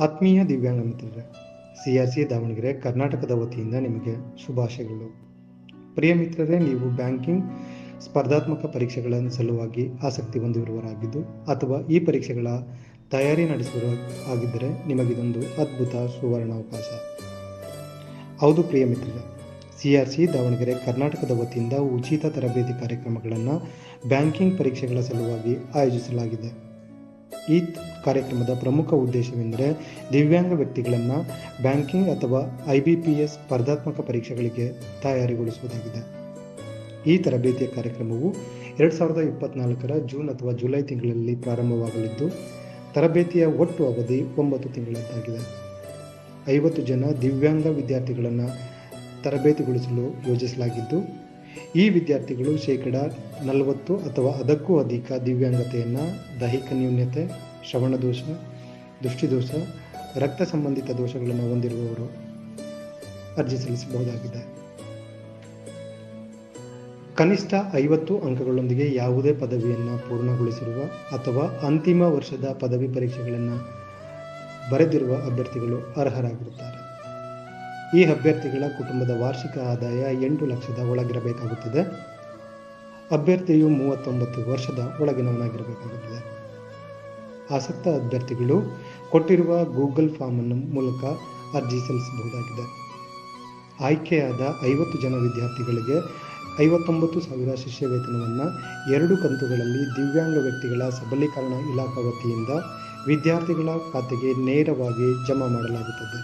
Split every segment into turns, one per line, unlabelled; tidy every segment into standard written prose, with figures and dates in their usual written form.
ಆತ್ಮೀಯ ದಿವ್ಯಾಂಗ ಮಿತ್ರರೇ, CRC ದಾವಣಗೆರೆ ಕರ್ನಾಟಕದ ವತಿಯಿಂದ ನಿಮಗೆ ಶುಭಾಶಯಗಳು. ಪ್ರಿಯ ಮಿತ್ರರೇ, ನೀವು ಬ್ಯಾಂಕಿಂಗ್ ಸ್ಪರ್ಧಾತ್ಮಕ ಪರೀಕ್ಷೆಗಳ ಸಲುವಾಗಿ ಆಸಕ್ತಿ ಹೊಂದಿರುವವರಾಗಿದ್ದು ಅಥವಾ ಈ ಪರೀಕ್ಷೆಗಳ ತಯಾರಿ ನಡೆಸುವವರಾಗಿದ್ದರೆ ನಿಮಗಿದೊಂದು ಅದ್ಭುತ ಸುವರ್ಣಾವಕಾಶ. ಹೌದು ಪ್ರಿಯ ಮಿತ್ರರೇ, CRC ದಾವಣಗೆರೆ ಕರ್ನಾಟಕದ ವತಿಯಿಂದ ಉಚಿತ ತರಬೇತಿ ಕಾರ್ಯಕ್ರಮಗಳನ್ನು ಬ್ಯಾಂಕಿಂಗ್ ಪರೀಕ್ಷೆಗಳ ಸಲುವಾಗಿ ಆಯೋಜಿಸಲಾಗಿದೆ. ಈ ಕಾರ್ಯಕ್ರಮದ ಪ್ರಮುಖ ಉದ್ದೇಶವೆಂದರೆ ದಿವ್ಯಾಂಗ ವ್ಯಕ್ತಿಗಳನ್ನು ಬ್ಯಾಂಕಿಂಗ್ ಅಥವಾ IBPS ಸ್ಪರ್ಧಾತ್ಮಕ ಪರೀಕ್ಷೆಗಳಿಗೆ ತಯಾರಿಗೊಳಿಸುವುದಾಗಿದೆ. ಈ ತರಬೇತಿಯ ಕಾರ್ಯಕ್ರಮವು 2024ರ ಜೂನ್ ಅಥವಾ ಜುಲೈ ತಿಂಗಳಲ್ಲಿ ಪ್ರಾರಂಭವಾಗಲಿದ್ದು, ತರಬೇತಿಯ ಒಟ್ಟು ಅವಧಿ 9 ತಿಂಗಳದ್ದಾಗಿದೆ. 50 ಜನ ದಿವ್ಯಾಂಗ ವಿದ್ಯಾರ್ಥಿಗಳನ್ನು ತರಬೇತಿಗೊಳಿಸಲು ಯೋಜಿಸಲಾಗಿದ್ದು, ಈ ವಿದ್ಯಾರ್ಥಿಗಳು 40% ಅಥವಾ ಅದಕ್ಕೂ ಅಧಿಕ ದಿವ್ಯಾಂಗತೆಯನ್ನು, ದೈಹಿಕ ನ್ಯೂನತೆ, ಶ್ರವಣ ದೋಷ, ದೃಷ್ಟಿದೋಷ, ರಕ್ತ ಸಂಬಂಧಿತ ದೋಷಗಳನ್ನು ಹೊಂದಿರುವವರು ಅರ್ಜಿ ಸಲ್ಲಿಸಬಹುದಾಗಿದೆ. ಕನಿಷ್ಠ 50 ಅಂಕಗಳೊಂದಿಗೆ ಯಾವುದೇ ಪದವಿಯನ್ನು ಪೂರ್ಣಗೊಳಿಸಿರುವ ಅಥವಾ ಅಂತಿಮ ವರ್ಷದ ಪದವಿ ಪರೀಕ್ಷೆಗಳನ್ನು ಬರೆದಿರುವ ಅಭ್ಯರ್ಥಿಗಳು ಅರ್ಹರಾಗಿರುತ್ತಾರೆ. ಈ ಅಭ್ಯರ್ಥಿಗಳ ಕುಟುಂಬದ ವಾರ್ಷಿಕ ಆದಾಯ 8 ಲಕ್ಷದ ಒಳಗಿರಬೇಕಾಗುತ್ತದೆ. ಅಭ್ಯರ್ಥಿಯು 39 ವರ್ಷದ ಒಳಗಿನವನಾಗಿರಬೇಕಾಗುತ್ತದೆ. ಆಸಕ್ತ ಅಭ್ಯರ್ಥಿಗಳು ಕೊಟ್ಟಿರುವ ಗೂಗಲ್ ಫಾರ್ಮ್ ಮೂಲಕ ಅರ್ಜಿ ಸಲ್ಲಿಸಬಹುದಾಗಿದೆ. ಆಯ್ಕೆಯಾದ 50 ಜನ ವಿದ್ಯಾರ್ಥಿಗಳಿಗೆ 59,000 ಶಿಷ್ಯ ವೇತನವನ್ನು 2 ಕಂತುಗಳಲ್ಲಿ ದಿವ್ಯಾಂಗ ವ್ಯಕ್ತಿಗಳ ಸಬಲೀಕರಣ ಇಲಾಖಾ ವತಿಯಿಂದ ವಿದ್ಯಾರ್ಥಿಗಳ ಖಾತೆಗೆ ನೇರವಾಗಿ ಜಮಾ ಮಾಡಲಾಗುತ್ತದೆ.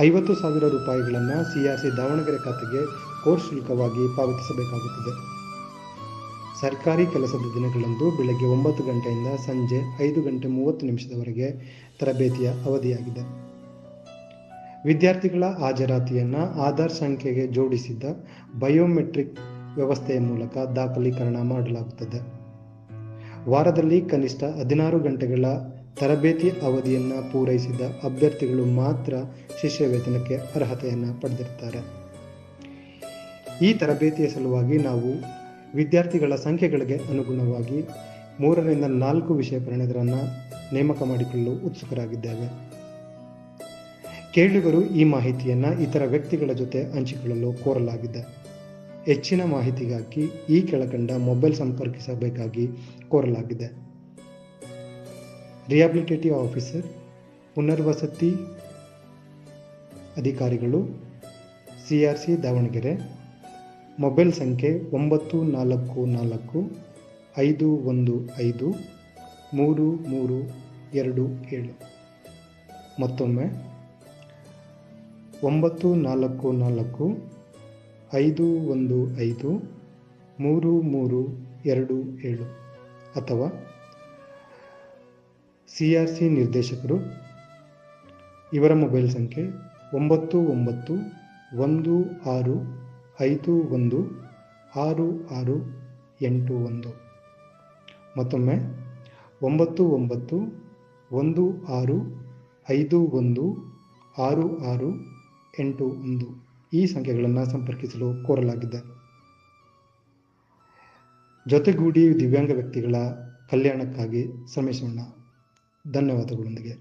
50,000 ರೂಪಾಯಿಗಳನ್ನು CRC ದಾವಣಗೆರೆ ಖಾತೆಗೆ ಕೋರ್ಸ್ ಶುಲ್ಕವಾಗಿ ಪಾವತಿಸಬೇಕಾಗುತ್ತದೆ. ಸರ್ಕಾರಿ ಕೆಲಸದ ದಿನಗಳಂದು ಬೆಳಗ್ಗೆ 9 ಗಂಟೆಯಿಂದ ಸಂಜೆ 5 ಗಂಟೆ 30 ನಿಮಿಷದವರೆಗೆ ತರಬೇತಿಯ ಅವಧಿಯಾಗಿದೆ. ವಿದ್ಯಾರ್ಥಿಗಳ ಹಾಜರಾತಿಯನ್ನು ಆಧಾರ್ ಸಂಖ್ಯೆಗೆ ಜೋಡಿಸಿದ್ದ ಬಯೋಮೆಟ್ರಿಕ್ ವ್ಯವಸ್ಥೆಯ ಮೂಲಕ ದಾಖಲೀಕರಣ ಮಾಡಲಾಗುತ್ತದೆ. ವಾರದಲ್ಲಿ ಕನಿಷ್ಠ 16 ಗಂಟೆಗಳ ತರಬೇತಿ ಅವಧಿಯನ್ನು ಪೂರೈಸಿದ ಅಭ್ಯರ್ಥಿಗಳು ಮಾತ್ರ ಶಿಷ್ಯ ವೇತನಕ್ಕೆ ಅರ್ಹತೆಯನ್ನು ಪಡೆದಿರುತ್ತಾರೆ. ಈ ತರಬೇತಿಯ ಸಲುವಾಗಿ ನಾವು ವಿದ್ಯಾರ್ಥಿಗಳ ಸಂಖ್ಯೆಗಳಿಗೆ ಅನುಗುಣವಾಗಿ 3 ರಿಂದ 4 ವಿಷಯ ಪರಿಣಿತರನ್ನು ನೇಮಕ ಮಾಡಿಕೊಳ್ಳಲು ಉತ್ಸುಕರಾಗಿದ್ದೇವೆ. ಕೇಳುಗರು ಈ ಮಾಹಿತಿಯನ್ನು ಇತರ ವ್ಯಕ್ತಿಗಳ ಜೊತೆ ಹಂಚಿಕೊಳ್ಳಲು ಕೋರಲಾಗಿದೆ. ಹೆಚ್ಚಿನ ಮಾಹಿತಿಗಾಗಿ ಈ ಕೆಳಕಂಡ ಮೊಬೈಲ್ ಸಂಪರ್ಕಿಸಬೇಕಾಗಿ ಕೋರಲಾಗಿದೆ. ರಿಹ್ಯಾಬಿಲಿಟೇಟಿವ್ ಆಫೀಸರ್, ಪುನರ್ವಸತಿ ಅಧಿಕಾರಿಗಳು, CRC ದಾವಣಗೆರೆ. ಮೊಬೈಲ್ ಸಂಖ್ಯೆ 944 515 3327. ಮತ್ತೊಮ್ಮೆ 944 515 3327 ಅಥವಾ CRC ನಿರ್ದೇಶಕರು, ಇವರ ಮೊಬೈಲ್ ಸಂಖ್ಯೆ 9916516681. ಮತ್ತೊಮ್ಮೆ 9916516681 ಈ ಸಂಖ್ಯೆಗಳನ್ನು ಸಂಪರ್ಕಿಸಲು ಕೋರಲಾಗಿದೆ. ಜೊತೆಗೂಡಿ ದಿವ್ಯಾಂಗ ವ್ಯಕ್ತಿಗಳ ಕಲ್ಯಾಣಕ್ಕಾಗಿ ಶ್ರಮಿಸೋಣ. ಧನ್ಯವಾದಗಳೊಂದಿಗೆ.